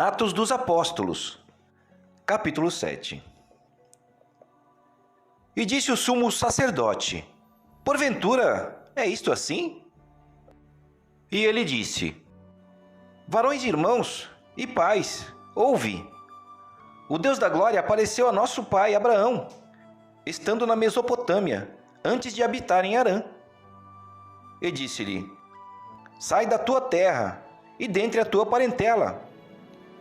Atos dos Apóstolos, capítulo 7. E disse o sumo sacerdote: porventura é isto assim? E ele disse: varões, irmãos e pais, ouve. O Deus da glória apareceu a nosso pai Abraão, estando na Mesopotâmia, antes de habitar em Harã. E disse-lhe: sai da tua terra e dentre a tua parentela,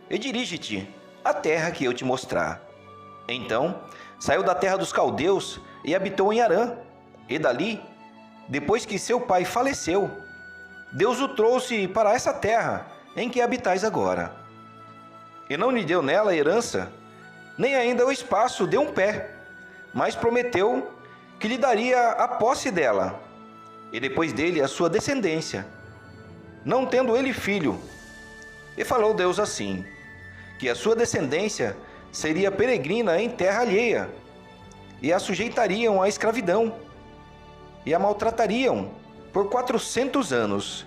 e dirige-te à terra que eu te mostrar. Então saiu da terra dos caldeus e habitou em Harã. E dali, depois que seu pai faleceu, Deus o trouxe para essa terra em que habitais agora. E não lhe deu nela herança, nem ainda o espaço de um pé, mas prometeu que lhe daria a posse dela, e depois dele a sua descendência, não tendo ele filho. E falou Deus assim, que a sua descendência seria peregrina em terra alheia, e a sujeitariam à escravidão, e a maltratariam por 400 anos.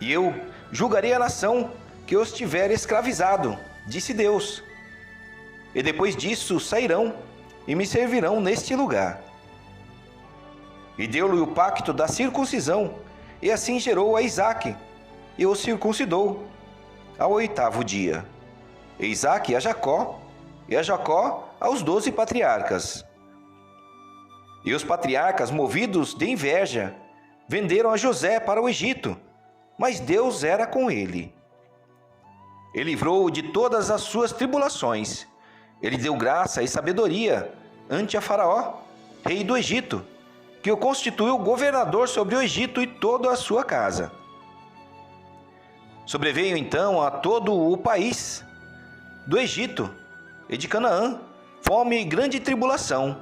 E eu julgarei a nação que os tiver escravizado, disse Deus. E depois disso sairão e me servirão neste lugar. E deu-lhe o pacto da circuncisão, e assim gerou a Isaque, e o circuncidou ao 8º dia. E Isaque a Jacó, e a Jacó aos 12 patriarcas. E os patriarcas, movidos de inveja, venderam a José para o Egito, mas Deus era com ele. Ele livrou-o de todas as suas tribulações. Ele deu graça e sabedoria ante a Faraó, rei do Egito, que o constituiu governador sobre o Egito e toda a sua casa. Sobreveio então a todo o país do Egito e de Canaã fome e grande tribulação,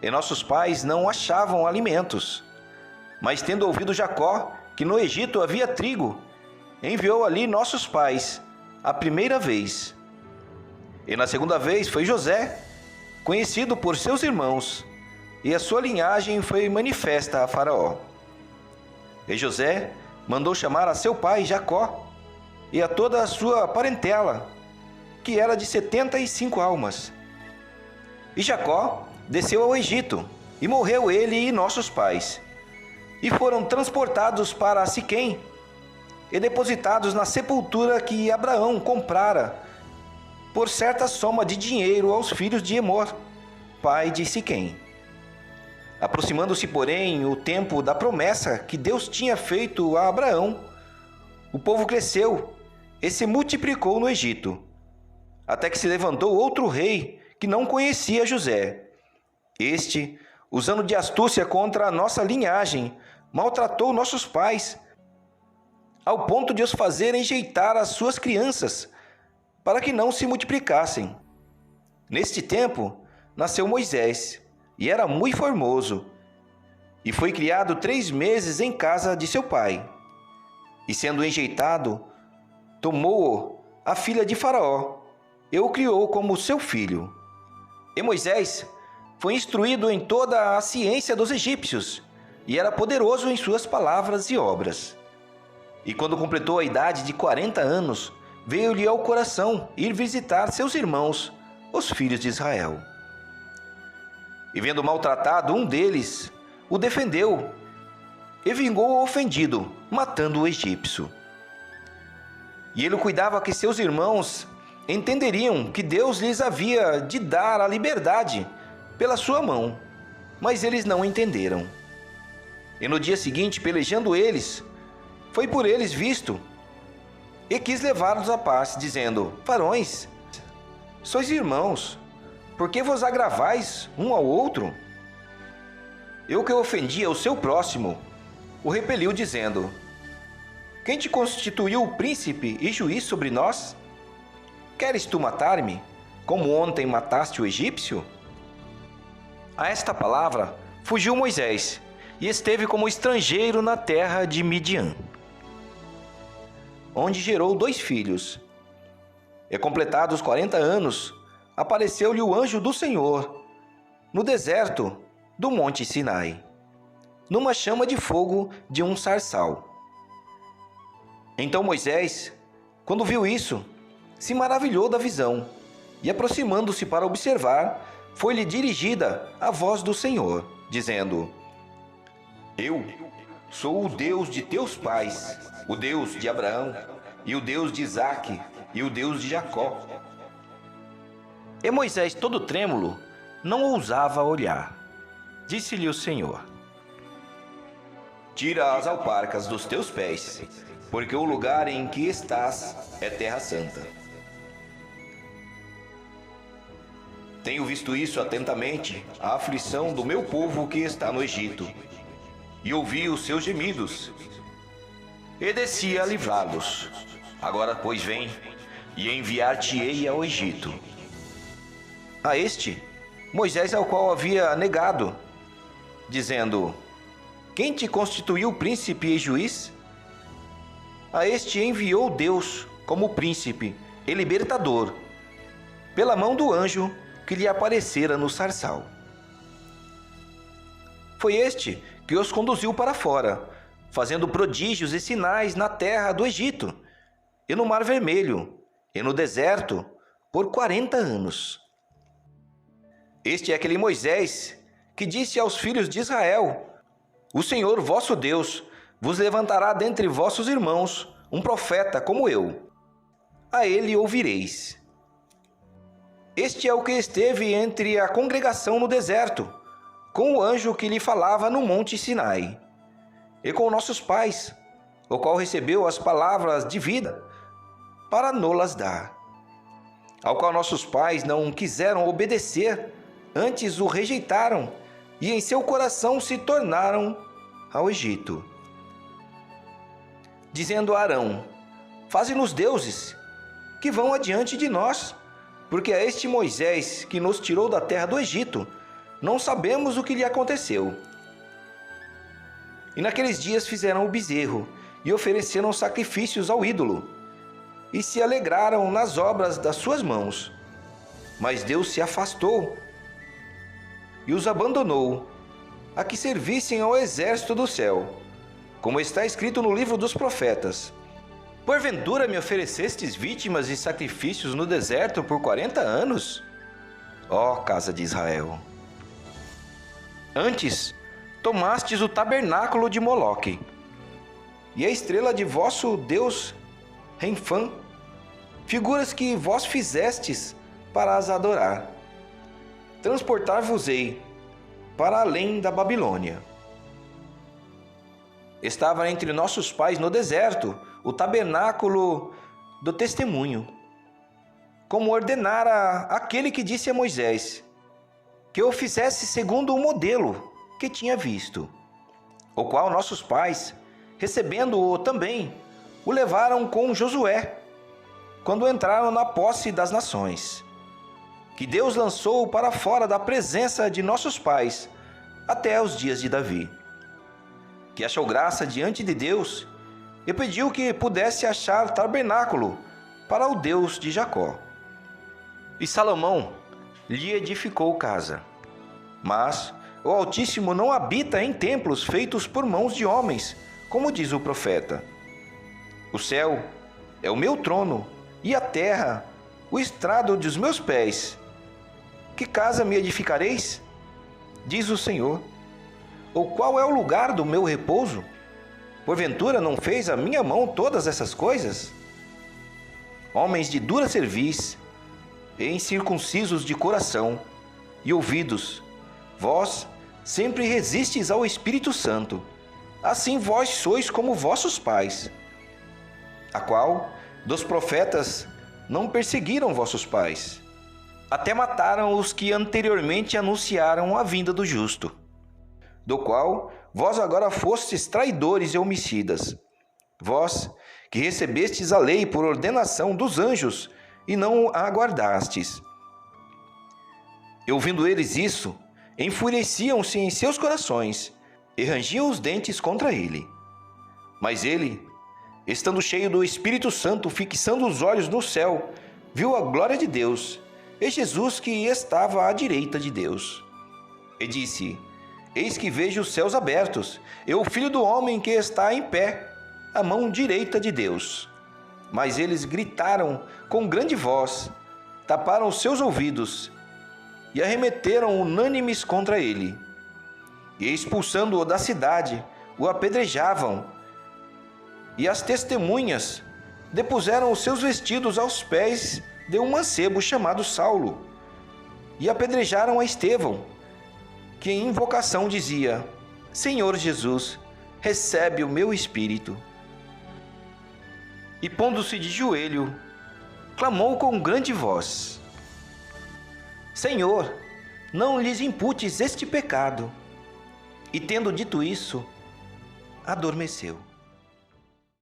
e nossos pais não achavam alimentos. Mas tendo ouvido Jacó que no Egito havia trigo, enviou ali nossos pais a primeira vez. E na segunda vez foi José, conhecido por seus irmãos, e a sua linhagem foi manifesta a Faraó. E José mandou chamar a seu pai Jacó e a toda a sua parentela, que era de 75 almas. E Jacó desceu ao Egito, e morreu ele e nossos pais. E foram transportados para Siquém, e depositados na sepultura que Abraão comprara por certa soma de dinheiro aos filhos de Emor, pai de Siquém. Aproximando-se, porém, o tempo da promessa que Deus tinha feito a Abraão, o povo cresceu e se multiplicou no Egito, até que se levantou outro rei que não conhecia José. Este, usando de astúcia contra a nossa linhagem, maltratou nossos pais, ao ponto de os fazer enjeitar as suas crianças, para que não se multiplicassem. Neste tempo, nasceu Moisés, e era muito formoso, e foi criado 3 meses em casa de seu pai. E sendo enjeitado, tomou-o a filha de Faraó, e o criou como seu filho. E Moisés foi instruído em toda a ciência dos egípcios, e era poderoso em suas palavras e obras. E quando completou a idade de 40 anos, veio-lhe ao coração ir visitar seus irmãos, os filhos de Israel. E vendo maltratado um deles, o defendeu, e vingou o ofendido, matando o egípcio. E ele cuidava que seus irmãos entenderiam que Deus lhes havia de dar a liberdade pela sua mão, mas eles não entenderam. E no dia seguinte, pelejando eles, foi por eles visto, e quis levá-los à paz, dizendo: varões, sois irmãos, por que vos agravais um ao outro? Eu que ofendia o seu próximo, o repeliu, dizendo: quem te constituiu príncipe e juiz sobre nós? Queres tu matar-me, como ontem mataste o egípcio? A esta palavra fugiu Moisés, e esteve como estrangeiro na terra de Midian, onde gerou 2 filhos. E completados 40 anos, apareceu-lhe o anjo do Senhor, no deserto do monte Sinai, numa chama de fogo de um sarçal. Então Moisés Quando viu isso, se maravilhou da visão e, aproximando-se para observar, foi-lhe dirigida a voz do Senhor, dizendo: Eu sou o Deus de teus pais, o Deus de Abraão, e o Deus de Isaque, e o Deus de Jacó. E Moisés, todo trêmulo, não ousava olhar. Disse-lhe o Senhor: Tira as alparcas dos teus pés, porque o lugar em que estás é terra santa. Tenho visto isso atentamente, a aflição do meu povo que está no Egito, e ouvi os seus gemidos, e desci a livrá-los. Agora, pois, vem, e enviar-te-ei ao Egito. A este, Moisés, ao qual havia negado, dizendo: Quem te constituiu príncipe e juiz? A este enviou Deus como príncipe e libertador, pela mão do anjo que lhe aparecera no sarçal. Foi este que os conduziu para fora, fazendo prodígios e sinais na terra do Egito, e no Mar Vermelho, e no deserto, por 40 anos. Este é aquele Moisés que disse aos filhos de Israel: O Senhor vosso Deus vos levantará dentre vossos irmãos um profeta como eu. A ele ouvireis. Este é o que esteve entre a congregação no deserto, com o anjo que lhe falava no monte Sinai, e com nossos pais, o qual recebeu as palavras de vida para nolas dar, ao qual nossos pais não quiseram obedecer, antes o rejeitaram, e em seu coração se tornaram ao Egito. Dizendo a Arão: Faze-nos deuses, que vão adiante de nós, porque a este Moisés, que nos tirou da terra do Egito, não sabemos o que lhe aconteceu. E naqueles dias fizeram o bezerro, e ofereceram sacrifícios ao ídolo, e se alegraram nas obras das suas mãos. Mas Deus se afastou, e os abandonou, a que servissem ao exército do céu, como está escrito no livro dos profetas: Porventura me oferecestes vítimas e sacrifícios no deserto por 40 anos? Ó casa de Israel! Antes, tomastes o tabernáculo de Moloque, e a estrela de vosso Deus Renfã, figuras que vós fizestes para as adorar. Transportar-vos-ei para além da Babilônia. Estava entre nossos pais no deserto o tabernáculo do testemunho, como ordenara aquele que disse a Moisés, que o fizesse segundo o modelo que tinha visto, o qual nossos pais, recebendo-o também, o levaram com Josué, quando entraram na posse das nações, que Deus lançou para fora da presença de nossos pais, até os dias de Davi, que achou graça diante de Deus, e pediu que pudesse achar tabernáculo para o Deus de Jacó. E Salomão lhe edificou casa. Mas o Altíssimo não habita em templos feitos por mãos de homens, como diz o profeta: O céu é o meu trono, e a terra o estrado dos meus pés. Que casa me edificareis? Diz o Senhor. Ou qual é o lugar do meu repouso? Porventura não fez a minha mão todas essas coisas? Homens de dura cerviz, e incircuncisos de coração e ouvidos, vós sempre resistes ao Espírito Santo. Assim vós sois como vossos pais, a qual dos profetas não perseguiram vossos pais, até mataram os que anteriormente anunciaram a vinda do justo, do qual vós agora fostes traidores e homicidas, vós que recebestes a lei por ordenação dos anjos e não a aguardastes. E ouvindo eles isso, enfureciam-se em seus corações e rangiam os dentes contra ele. Mas ele, estando cheio do Espírito Santo, fixando os olhos no céu, viu a glória de Deus e Jesus que estava à direita de Deus. E disse: Eis que vejo os céus abertos, e o Filho do Homem que está em pé, à mão direita de Deus. Mas eles gritaram com grande voz, taparam seus ouvidos e arremeteram unânimes contra ele. E expulsando-o da cidade, o apedrejavam. E as testemunhas depuseram os seus vestidos aos pés de um mancebo chamado Saulo, e apedrejaram a Estevão, que em invocação dizia: Senhor Jesus, recebe o meu espírito. E pondo-se de joelho, clamou com grande voz: Senhor, não lhes imputes este pecado. E tendo dito isso, adormeceu.